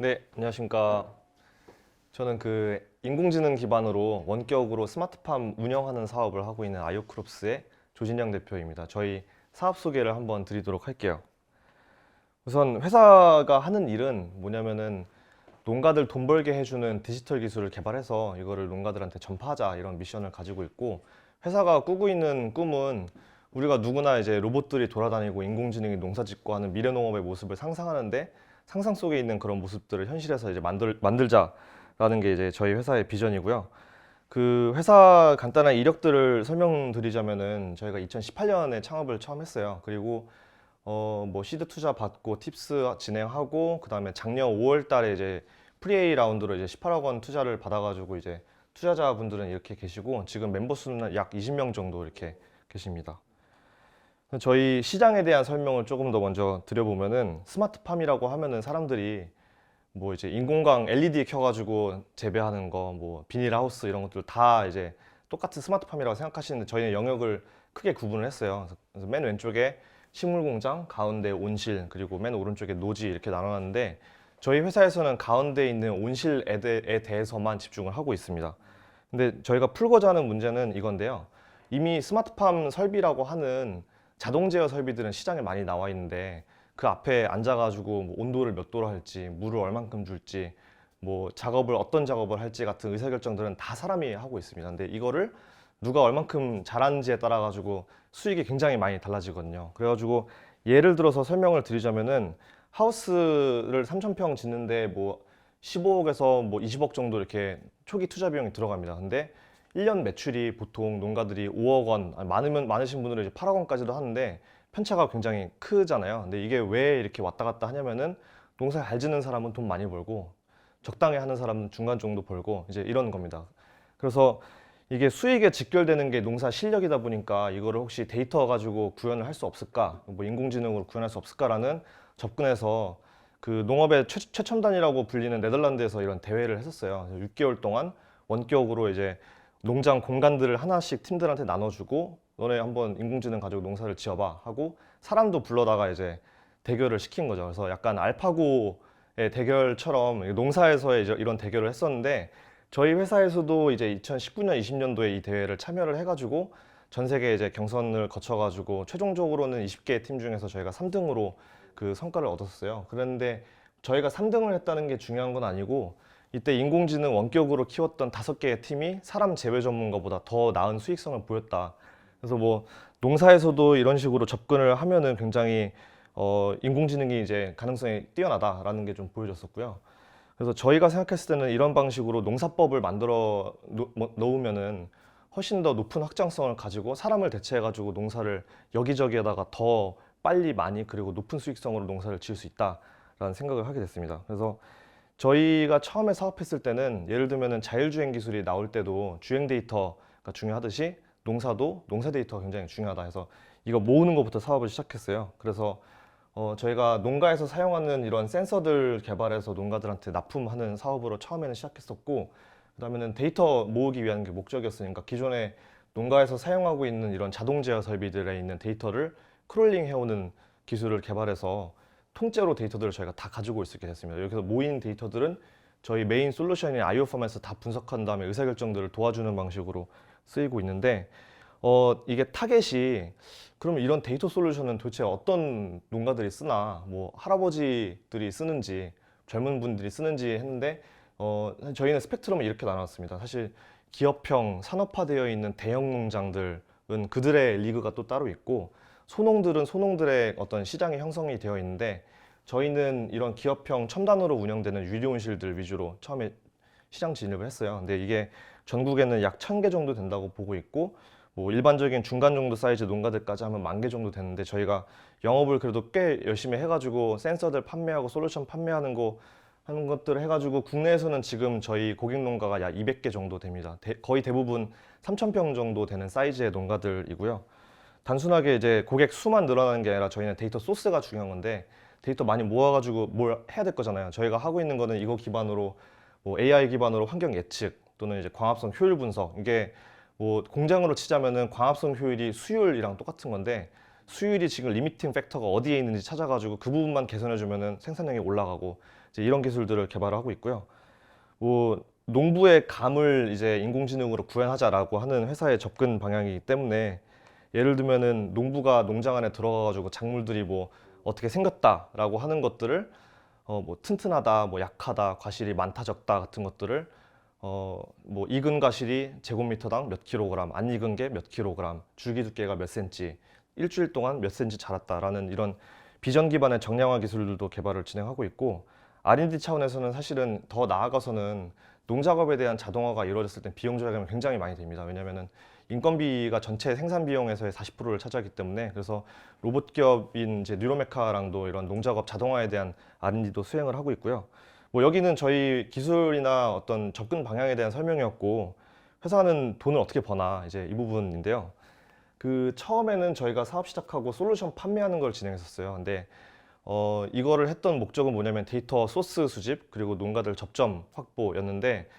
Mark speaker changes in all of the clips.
Speaker 1: 네, 안녕하십니까. 저는 인공지능 기반으로 원격으로 스마트팜 운영하는 사업을 하고 있는 아이오크롭스의 조진영 대표입니다. 저희 사업 소개를 한번 드리도록 할게요. 우선 회사가 하는 일은 뭐냐면은 농가들 돈 벌게 해주는 디지털 기술을 개발해서 이거를 농가들한테 전파하자 이런 미션을 가지고 있고, 회사가 꾸고 있는 꿈은 우리가 누구나 이제 로봇들이 돌아다니고 인공지능이 농사 짓고 하는 미래 농업의 모습을 상상하는데, 상상 속에 있는 그런 모습들을 현실에서 이제 만들자라는 게 이제 저희 회사의 비전이고요. 그 회사 간단한 이력들을 설명드리자면은, 저희가 2018년에 창업을 처음 했어요. 그리고 뭐 시드 투자 받고 팁스 진행하고, 그다음에 작년 5월 달에 이제 프리A 라운드로 이제 18억 원 투자를 받아가지고 이제 투자자분들은 이렇게 계시고, 지금 멤버 수는 약 20명 정도 이렇게 계십니다. 저희 시장에 대한 설명을 조금 더 먼저 드려보면은, 스마트팜이라고 하면은 사람들이 뭐 이제 인공광 LED 켜가지고 재배하는 거, 뭐 비닐하우스 이런 것들 다 이제 똑같은 스마트팜이라고 생각하시는데, 저희는 영역을 크게 구분을 했어요. 그래서 맨 왼쪽에 식물공장, 가운데 온실, 그리고 맨 오른쪽에 노지 이렇게 나눠놨는데, 저희 회사에서는 가운데 있는 온실에 대해서만 집중을 하고 있습니다. 근데 저희가 풀고자 하는 문제는 이건데요. 이미 스마트팜 설비라고 하는 자동 제어 설비들은 시장에 많이 나와 있는데, 그 앞에 앉아가지고 뭐 온도를 몇 도로 할지, 물을 얼만큼 줄지, 뭐 작업을 어떤 작업을 할지 같은 의사결정들은 다 사람이 하고 있습니다. 근데 이거를 누가 얼만큼 잘하는지에 따라 가지고 수익이 굉장히 많이 달라지거든요. 그래가지고 예를 들어서 설명을 드리자면은, 하우스를 3,000평 짓는데 뭐 15억에서 뭐 20억 정도 이렇게 초기 투자 비용이 들어갑니다. 근데 1년 매출이 보통 농가들이 5억 원, 많으신 분들은 이제 8억 원까지도 하는데 편차가 굉장히 크잖아요. 근데 이게 왜 이렇게 왔다 갔다 하냐면은, 농사 잘 짓는 사람은 돈 많이 벌고, 적당히 하는 사람은 중간 정도 벌고, 이제 이런 겁니다. 그래서 이게 수익에 직결되는 게 농사 실력이다 보니까, 이거를 혹시 데이터 가지고 구현을 할 수 없을까, 뭐 인공지능으로 구현할 수 없을까라는 접근해서, 그 농업의 최첨단이라고 불리는 네덜란드에서 이런 대회를 했었어요. 6개월 동안 원격으로 이제 농장 공간들을 하나씩 팀들한테 나눠주고, 너네 한번 인공지능 가지고 농사를 지어봐 하고 사람도 불러다가 이제 대결을 시킨 거죠. 그래서 약간 알파고의 대결처럼 농사에서의 이제 이런 대결을 했었는데, 저희 회사에서도 이제 2019년, 20년도에 이 대회를 참여를 해가지고 전 세계 이제 경선을 거쳐가지고 최종적으로는 20개 팀 중에서 저희가 3등으로 그 성과를 얻었어요. 그런데 저희가 3등을 했다는 게 중요한 건 아니고, 이때 인공지능 원격으로 키웠던 5개의 팀이 사람 재배 전문가보다 더 나은 수익성을 보였다. 그래서 뭐 농사에서도 이런 식으로 접근을 하면은 굉장히 인공지능이 이제 가능성이 뛰어나다라는 게 좀 보여졌었고요. 그래서 저희가 생각했을 때는 이런 방식으로 농사법을 만들어 놓으면은 훨씬 더 높은 확장성을 가지고 사람을 대체해가지고 농사를 여기저기에다가 더 빨리 많이, 그리고 높은 수익성으로 농사를 지을 수 있다라는 생각을 하게 됐습니다. 그래서 저희가 처음에 사업했을 때는, 예를 들면은 자율주행 기술이 나올 때도 주행 데이터가 중요하듯이 농사도 농사 데이터가 굉장히 중요하다 해서 이거 모으는 것부터 사업을 시작했어요. 그래서 저희가 농가에서 사용하는 이런 센서들 개발해서 농가들한테 납품하는 사업으로 처음에는 시작했었고, 그다음에는 데이터 모으기 위한 게 목적이었으니까 기존에 농가에서 사용하고 있는 이런 자동 제어 설비들에 있는 데이터를 크롤링 해오는 기술을 개발해서 통째로 데이터들을 저희가 다 가지고 있게 됐습니다. 여기서 모인 데이터들은 저희 메인 솔루션인 아이오팜에서 다 분석한 다음에 의사결정들을 도와주는 방식으로 쓰이고 있는데, 이게 타겟이, 그러면 이런 데이터 솔루션은 도대체 어떤 농가들이 쓰나, 뭐 할아버지들이 쓰는지 젊은 분들이 쓰는지 했는데, 저희는 스펙트럼을 이렇게 나눴습니다. 사실 기업형 산업화되어 있는 대형 농장들은 그들의 리그가 또 따로 있고, 소농들은 소농들의 어떤 시장이 형성이 되어 있는데, 저희는 이런 기업형 첨단으로 운영되는 유료온실들 위주로 처음에 시장 진입을 했어요. 근데 이게 전국에는 약 1,000개 정도 된다고 보고 있고, 뭐 일반적인 중간 정도 사이즈 농가들까지 하면 10,000개 정도 되는데, 저희가 영업을 그래도 꽤 열심히 해가지고 센서들 판매하고 솔루션 판매하는 거 하는 것들을 해가지고, 국내에서는 지금 저희 고객 농가가 약 200개 정도 됩니다. 거의 대부분 3,000평 정도 되는 사이즈의 농가들이고요. 단순하게 이제 고객 수만 늘어나는 게 아니라, 저희는 데이터 소스가 중요한 건데, 데이터 많이 모아가지고 뭘 해야 될 거잖아요. 저희가 하고 있는 거는 이거 기반으로 뭐 AI 기반으로 환경 예측 또는 이제 광합성 효율 분석, 이게 뭐 공장으로 치자면은 광합성 효율이 수율이랑 똑같은 건데, 수율이 지금 리미팅 팩터가 어디에 있는지 찾아가지고 그 부분만 개선해주면은 생산량이 올라가고, 이제 이런 기술들을 개발하고 있고요. 뭐 농부의 감을 이제 인공지능으로 구현하자라고 하는 회사의 접근 방향이기 때문에 예를 들면은 농부가 농장 안에 들어가가지고 작물들이 뭐 어떻게 생겼다라고 하는 것들을 뭐 튼튼하다, 뭐 약하다, 과실이 많다, 적다 같은 것들을 뭐 익은 과실이 제곱미터당 몇 킬로그램, 안 익은 게 몇 킬로그램, 줄기 두께가 몇 센치, 일주일 동안 몇 센치 자랐다라는 이런 비전 기반의 정량화 기술들도 개발을 진행하고 있고 R&D 차원에서는 사실은 더 나아가서는 농작업에 대한 자동화가 이루어졌을 때 비용 절감이 굉장히 많이 됩니다. 왜냐하면 인건비가 전체 생산 비용에서의 40%를 차지하기 때문에 그래서 로봇 기업인 이제 뉴로메카랑도 이런 농작업 자동화에 대한 R&D도 수행을 하고 있고요. 뭐 여기는 저희 기술이나 어떤 접근 방향에 대한 설명이었고 회사는 돈을 어떻게 버나 이제 이 부분인데요. 그 처음에는 저희가 사업 시작하고 솔루션 판매하는 걸 진행했었어요. 근데 이거를 했던 목적은 뭐냐면 데이터 소스 수집 그리고 농가들 접점 확보였는데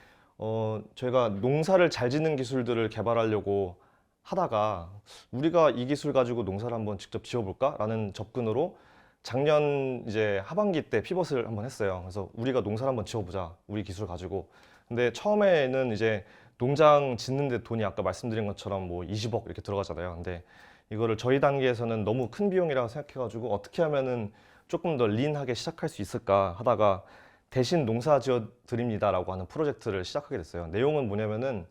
Speaker 1: 저희가 농사를 잘 짓는 기술들을 개발하려고 하다가 우리가 이 기술 가지고 농사를 한번 직접 지어볼까? 라는 접근으로 작년 이제 하반기 때 피벗을 한번 했어요. 그래서 우리가 농사를 한번 지어보자. 우리 기술 가지고. 근데 처음에는 이제 농장 짓는데 돈이 아까 말씀드린 것처럼 뭐 20억 이렇게 들어가잖아요. 근데 이거를 저희 단계에서는 너무 큰 비용이라고 생각해가지고 어떻게 하면은 조금 더 린하게 시작할 수 있을까 하다가 대신 농사 지어 드립니다라고 하는 프로젝트를 시작하게 됐어요. 내용은 뭐냐면은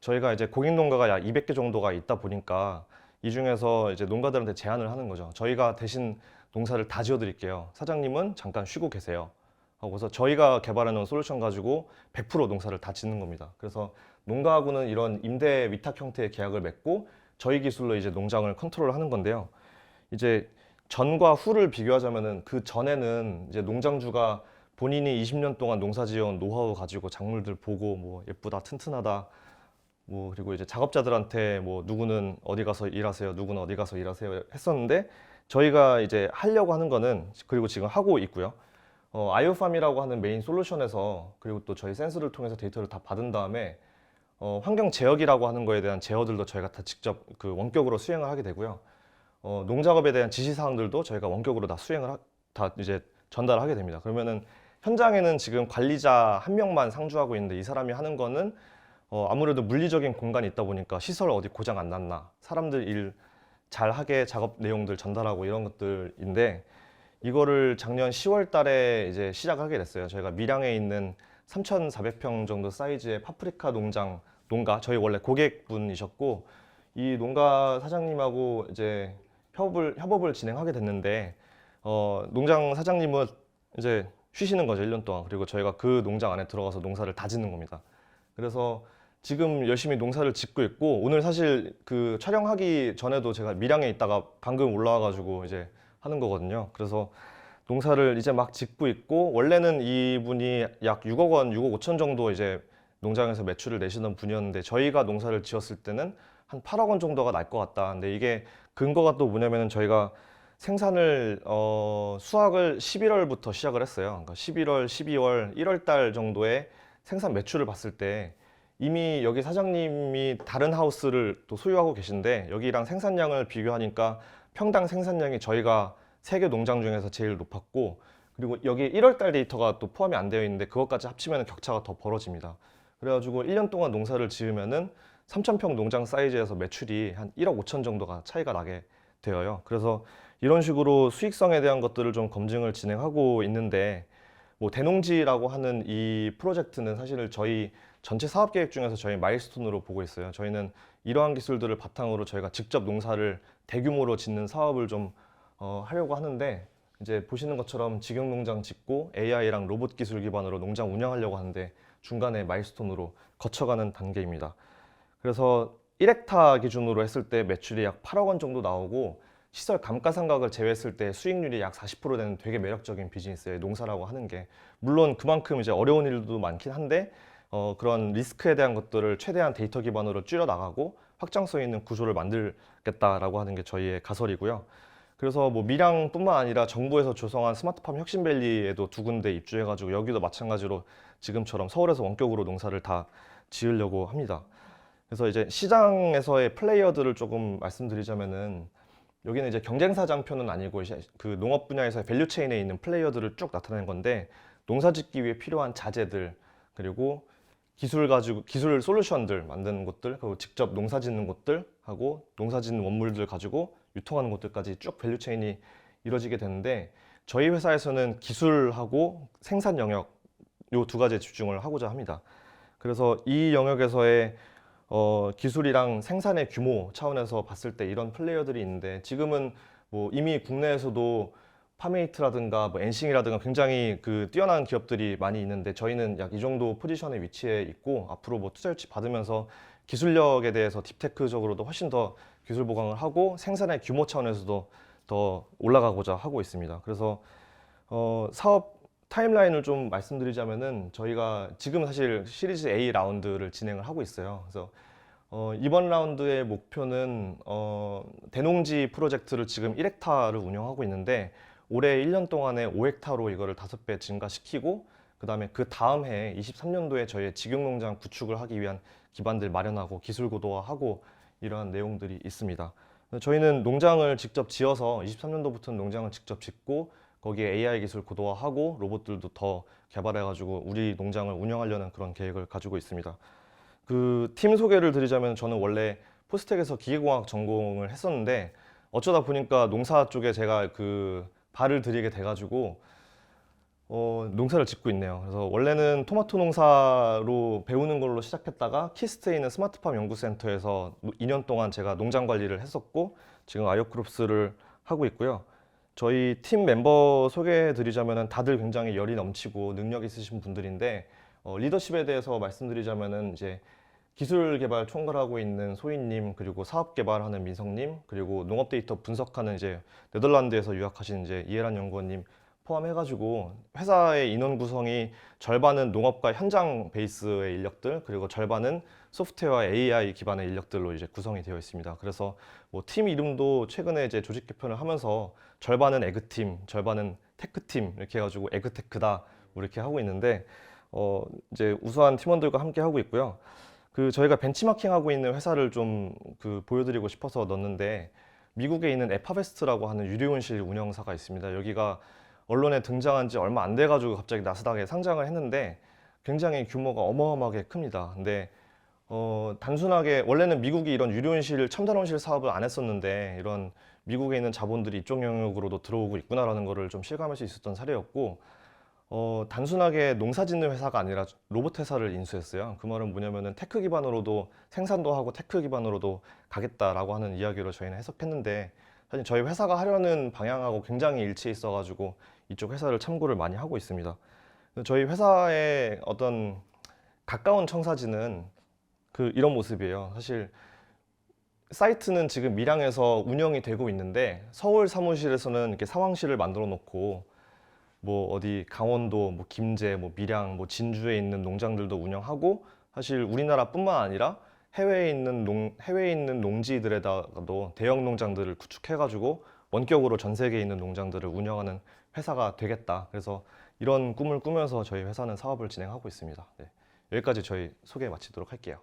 Speaker 1: 저희가 이제 공인 농가가 약 200개 정도가 있다 보니까 이 중에서 이제 농가들한테 제안을 하는 거죠. 저희가 대신 농사를 다 지어 드릴게요. 사장님은 잠깐 쉬고 계세요. 하고서 저희가 개발해 놓은 솔루션 가지고 100% 농사를 다 짓는 겁니다. 그래서 농가하고는 이런 임대 위탁 형태의 계약을 맺고 저희 기술로 이제 농장을 컨트롤하는 건데요. 이제 전과 후를 비교하자면은 그 전에는 이제 농장주가 본인이 20년 동안 농사 지어온 노하우 가지고 작물들 보고 뭐 예쁘다, 튼튼하다, 뭐 그리고 이제 작업자들한테 뭐 누구는 어디 가서 일하세요, 누구는 어디 가서 일하세요 했었는데 저희가 이제 하려고 하는 거는 그리고 지금 하고 있고요. 아이오팜이라고 하는 메인 솔루션에서 그리고 또 저희 센서를 통해서 데이터를 다 받은 다음에 환경 제어기라고 하는 거에 대한 제어들도 저희가 다 직접 그 원격으로 수행을 하게 되고요. 농작업에 대한 지시사항들도 저희가 원격으로 다 다 이제 전달하게 됩니다. 그러면은 현장에는 지금 관리자 한 명만 상주하고 있는데 이 사람이 하는 거는 아무래도 물리적인 공간이 있다 보니까 시설 어디 고장 안 났나, 사람들 일 잘하게 작업 내용들 전달하고 이런 것들인데 이거를 작년 10월 달에 이제 시작하게 됐어요. 저희가 밀양에 있는 3,400평 정도 사이즈의 파프리카 농가, 저희 원래 고객분이셨고 이 농가 사장님하고 이제 협업을 진행하게 됐는데 농장 사장님은 이제 쉬시는 거죠, 1년 동안. 그리고 저희가 그 농장 안에 들어가서 농사를 다 짓는 겁니다. 그래서 지금 열심히 농사를 짓고 있고 오늘 사실 그 촬영하기 전에도 제가 밀양에 있다가 방금 올라와 가지고 이제 하는 거거든요. 그래서 농사를 이제 막 짓고 있고 원래는 이분이 약 6억 원, 6억 5천 정도 이제 농장에서 매출을 내시던 분이었는데 저희가 농사를 지었을 때는 한 8억 원 정도가 날 것 같다. 근데 이게 근거가 또 뭐냐면은 저희가 생산을 수확을 11월부터 시작을 했어요. 그러니까 11월, 12월, 1월 달 정도에 생산 매출을 봤을 때 이미 여기 사장님이 다른 하우스를 또 소유하고 계신데 여기랑 생산량을 비교하니까 평당 생산량이 저희가 세 개 농장 중에서 제일 높았고 그리고 여기 1월 달 데이터가 또 포함이 안 되어 있는데 그것까지 합치면 격차가 더 벌어집니다. 그래가지고 1년 동안 농사를 지으면은 3,000평 농장 사이즈에서 매출이 한 1억 5천 정도가 차이가 나게 되어요. 그래서 이런 식으로 수익성에 대한 것들을 좀 검증을 진행하고 있는데 뭐 대농지라고 하는 이 프로젝트는 사실 저희 전체 사업 계획 중에서 저희 마일스톤으로 보고 있어요. 저희는 이러한 기술들을 바탕으로 저희가 직접 농사를 대규모로 짓는 사업을 좀 하려고 하는데 이제 보시는 것처럼 직영 농장 짓고 AI랑 로봇 기술 기반으로 농장 운영하려고 하는데 중간에 마일스톤으로 거쳐가는 단계입니다. 그래서 1헥타 기준으로 했을 때 매출이 약 8억 원 정도 나오고 시설 감가상각을 제외했을 때 수익률이 약 40% 되는 되게 매력적인 비즈니스예요. 농사라고 하는 게. 물론 그만큼 이제 어려운 일도 많긴 한데 그런 리스크에 대한 것들을 최대한 데이터 기반으로 줄여 나가고 확장성 있는 구조를 만들겠다라고 하는 게 저희의 가설이고요. 그래서 뭐 밀양뿐만 아니라 정부에서 조성한 스마트팜 혁신밸리에도 두 군데 입주해가지고 여기도 마찬가지로 지금처럼 서울에서 원격으로 농사를 다 지으려고 합니다. 그래서 이제 시장에서의 플레이어들을 조금 말씀드리자면은 여기는 이제 경쟁사 장표는 아니고 그 농업 분야에서의 밸류체인에 있는 플레이어들을 쭉 나타낸 건데 농사짓기 위해 필요한 자재들, 그리고 기술 솔루션들 만드는 곳들, 그리고 직접 농사 짓는 곳들 하고 농사 짓는 원물들 가지고 유통하는 곳들까지 쭉 밸류체인이 이루어지게 되는데, 저희 회사에서는 기술하고 생산 영역 요 두 가지에 집중을 하고자 합니다. 그래서 이 영역에서의 기술이랑 생산의 규모 차원에서 봤을 때 이런 플레이어들이 있는데, 지금은 뭐 이미 국내에서도 파메이트라든가 뭐 엔싱이라든가 굉장히 그 뛰어난 기업들이 많이 있는데, 저희는 약 이 정도 포지션에 위치해 있고 앞으로 뭐 투자 유치 받으면서 기술력에 대해서 딥테크적으로도 훨씬 더 기술 보강을 하고 생산의 규모 차원에서도 더 올라가고자 하고 있습니다. 그래서 사업 타임라인을 좀 말씀드리자면은, 저희가 지금 사실 시리즈 A 라운드를 진행을 하고 있어요. 그래서 이번 라운드의 목표는 대농지 프로젝트를 지금 1헥타를 운영하고 있는데, 올해 1년 동안에 5헥타로 이거를 5배 증가시키고, 그다음에 그 다음 해 23년도에 저희의 직영농장 구축을 하기 위한 기반들 마련하고 기술 고도화하고 이러한 내용들이 있습니다. 저희는 농장을 직접 지어서 23년도부터는 농장을 직접 짓고, 거기에 AI 기술 고도화하고 로봇들도 더 개발해가지고 우리 농장을 운영하려는 그런 계획을 가지고 있습니다. 그 팀 소개를 드리자면, 저는 원래 포스텍에서 기계공학 전공을 했었는데 어쩌다 보니까 농사 쪽에 제가 그 발을 들이게 돼가지고 농사를 짓고 있네요. 그래서 원래는 토마토 농사로 배우는 걸로 시작했다가 키스트에 있는 스마트팜 연구센터에서 2년 동안 제가 농장 관리를 했었고, 지금 아이오크롭스를 하고 있고요. 저희 팀 멤버 소개해 드리자면 다들 굉장히 열이 넘치고 능력 있으신 분들인데, 리더십에 대해서 말씀드리자면은 이제 기술 개발 총괄하고 있는 소희님, 그리고 사업 개발하는 민성님, 그리고 농업 데이터 분석하는 이제 네덜란드에서 유학하신 이제 이해란 연구원님 포함해가지고 회사의 인원 구성이 절반은 농업과 현장 베이스의 인력들, 그리고 절반은 소프트웨어와 AI 기반의 인력들로 이제 구성이 되어 있습니다. 그래서 뭐 팀 이름도 최근에 이제 조직 개편을 하면서 절반은 에그팀, 절반은 테크팀 이렇게 해가지고 에그테크다 이렇게 하고 있는데, 이제 우수한 팀원들과 함께 하고 있고요. 그 저희가 벤치마킹하고 있는 회사를 좀 그 보여드리고 싶어서 넣었는데, 미국에 있는 에파베스트라고 하는 유료온실 운영사가 있습니다. 여기가 언론에 등장한 지 얼마 안 돼가지고 갑자기 나스닥에 상장을 했는데 굉장히 규모가 어마어마하게 큽니다. 근데 단순하게 원래는 미국이 이런 유료온실, 첨단온실 사업을 안 했었는데, 이런 미국에 있는 자본들이 이쪽 영역으로도 들어오고 있구나라는 거를 좀 실감할 수 있었던 사례였고, 단순하게 농사 짓는 회사가 아니라 로봇 회사를 인수했어요. 그 말은 뭐냐면은 테크 기반으로도 생산도 하고 테크 기반으로도 가겠다라고 하는 이야기로 저희는 해석했는데, 사실 저희 회사가 하려는 방향하고 굉장히 일치해 있어가지고 이쪽 회사를 참고를 많이 하고 있습니다. 저희 회사의 어떤 가까운 청사진은 그 이런 모습이에요. 사실 사이트는 지금 밀양에서 운영이 되고 있는데, 서울 사무실에서는 이렇게 상황실을 만들어 놓고 뭐 어디 강원도, 뭐 김제, 뭐 밀양, 뭐 진주에 있는 농장들도 운영하고, 사실 우리나라뿐만 아니라 해외에 있는 농지들에다가도 대형 농장들을 구축해가지고 원격으로 전 세계에 있는 농장들을 운영하는 회사가 되겠다. 그래서 이런 꿈을 꾸면서 저희 회사는 사업을 진행하고 있습니다. 네, 여기까지 저희 소개 마치도록 할게요.